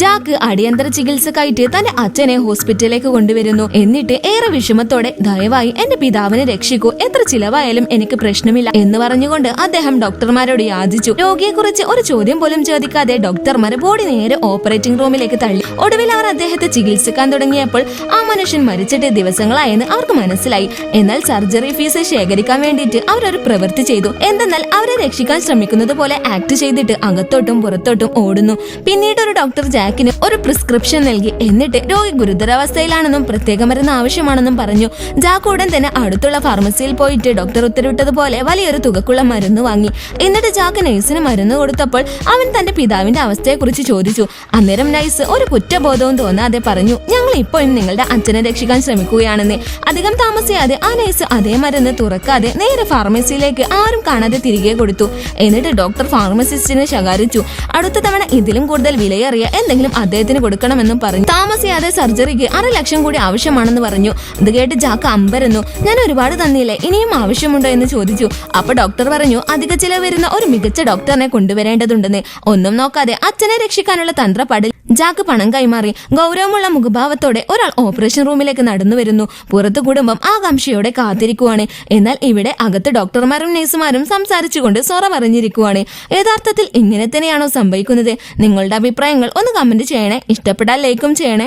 Jack അടിയന്തര ചികിത്സക്കായിട്ട് തന്റെ അച്ഛനെ ഹോസ്പിറ്റലിലേക്ക് കൊണ്ടുവരുന്നു. എന്നിട്ട് ഏറെ വിഷമത്തോടെ ദയവായി എന്റെ പിതാവിനെ രക്ഷിക്കൂ, എത്ര ചിലവായാലും എനിക്ക് പ്രശ്നമില്ല എന്ന് പറഞ്ഞുകൊണ്ട് അദ്ദേഹം ഡോക്ടർമാരോട് യാചിച്ചു. രോഗിയെക്കുറിച്ച് ഒരു ചോദ്യം പോലും ചോദിക്കാതെ ഡോക്ടർമാർ ബോഡി നേരെ ഓപ്പറേറ്റിംഗ് റൂമിലേക്ക് തള്ളി. ഒടുവിൽ അവർ അദ്ദേഹത്തെ ചികിത്സിക്കാൻ തുടങ്ങിയപ്പോൾ ആ മനുഷ്യൻ മരിച്ചിട്ട് ദിവസങ്ങളായെന്ന് അവർക്ക് മനസ്സിലായി. എന്നാൽ സർജറി ഫീസ് ശേഖരിക്കാൻ വേണ്ടിയിട്ട് അവരൊരു പ്രവൃത്തി ചെയ്തു. എന്തെന്നാൽ അവരെ രക്ഷിക്കാൻ ശ്രമിക്കുന്നത് പോലെ ആക്ട് ചെയ്തിട്ട് അകത്തോട്ടും പുറത്തോട്ടും ഓടുന്നു. പിന്നീട് ഒരു ഡോക്ടർ ജാക്കിന് ഒരു പ്രിസ്ക്രിപ്ഷൻ നൽകി. എന്നിട്ട് രോഗി ഗുരുതരാവസ്ഥയിലാണെന്നും പ്രത്യേക മരുന്ന് ആവശ്യമാണെന്നും പറഞ്ഞു. ജാക്ക് ഉടൻ തന്നെ അടുത്തുള്ള ഫാർമസിയിൽ പോയിട്ട് ഡോക്ടർ ഉത്തരവിട്ടതുപോലെ വലിയൊരു തുകക്കുള്ള മരുന്ന് വാങ്ങി. എന്നിട്ട് ജാക്ക് നഴ്സിന് മരുന്ന് കൊടുത്തപ്പോൾ അവൻ തന്റെ പിതാവിന്റെ അവസ്ഥയെക്കുറിച്ച് ചോദിച്ചു. അന്നേരം നഴ്സ് ഒരു കുറ്റബോധവും തോന്നാതെ പറഞ്ഞു, ഞങ്ങൾ ഇപ്പോഴും നിങ്ങളുടെ അച്ഛനെ രക്ഷിക്കാൻ ശ്രമിക്കുകയാണെന്ന്. അധികം താമസിയാതെ ആ നഴ്സ് അതേ മരുന്ന് തുറക്കാതെ നേരെ ഫാർമസിയിലേക്ക് ആരും കാണാതെ തിരികെ കൊടുത്തു. എന്നിട്ട് ഡോക്ടർ ഫാർമസിസ്റ്റിനെ ശകാരിച്ചു. അടുത്ത തവണ ഇതിലും കൂടുതൽ വിലയേറിയ എന്തെങ്കിലും അദ്ദേഹത്തിന് കൊടുക്കണമെന്നും പറഞ്ഞു. താമസിയാതെ സർജറിക്ക് 6 ലക്ഷം കൂടി ആവശ്യമാണെന്ന് പറഞ്ഞു. ഇത് കേട്ട് ജാക്ക് അമ്പരന്നു. ഞാൻ ഒരുപാട് തന്നില്ലേ, ഇനിയും ആവശ്യമുണ്ടോ എന്ന് ചോദിച്ചു. അപ്പൊ ഡോക്ടർ പറഞ്ഞു, അധിക ചിലവ് വരുന്ന ഒരു മികച്ച ഡോക്ടറിനെ കൊണ്ടുവരേണ്ടതുണ്ടെന്ന്. ഒന്നും നോക്കാതെ അച്ഛനെ രക്ഷിക്കാനുള്ള തന്ത്രപ്പാടിൽ ജാക്ക് പണം കൈമാറി. ഗൗരവമുള്ള മുഖഭാവത്തോടെ ഒരാൾ ഓപ്പറേഷൻ റൂമിലേക്ക് നടന്നു വരുന്നു. പുറത്തു കുടുംബം ആകാംക്ഷയോടെ കാത്തിരിക്കുവാണ്. എന്നാൽ ഇവിടെ അകത്ത് ഡോക്ടർമാരും നഴ്സുമാരും സംസാരിച്ചുകൊണ്ട് സൊറ പറഞ്ഞിരിക്കുവാണ്. യഥാർത്ഥത്തിൽ ഇങ്ങനെ തന്നെയാണോ സംഭവിക്കുന്നത്? നിങ്ങളുടെ അഭിപ്രായങ്ങൾ ഒന്ന് കമന്റ് ചെയ്യണേ. ഇഷ്ടപ്പെട്ടാൽ ലൈക്കും ചെയ്യണേ.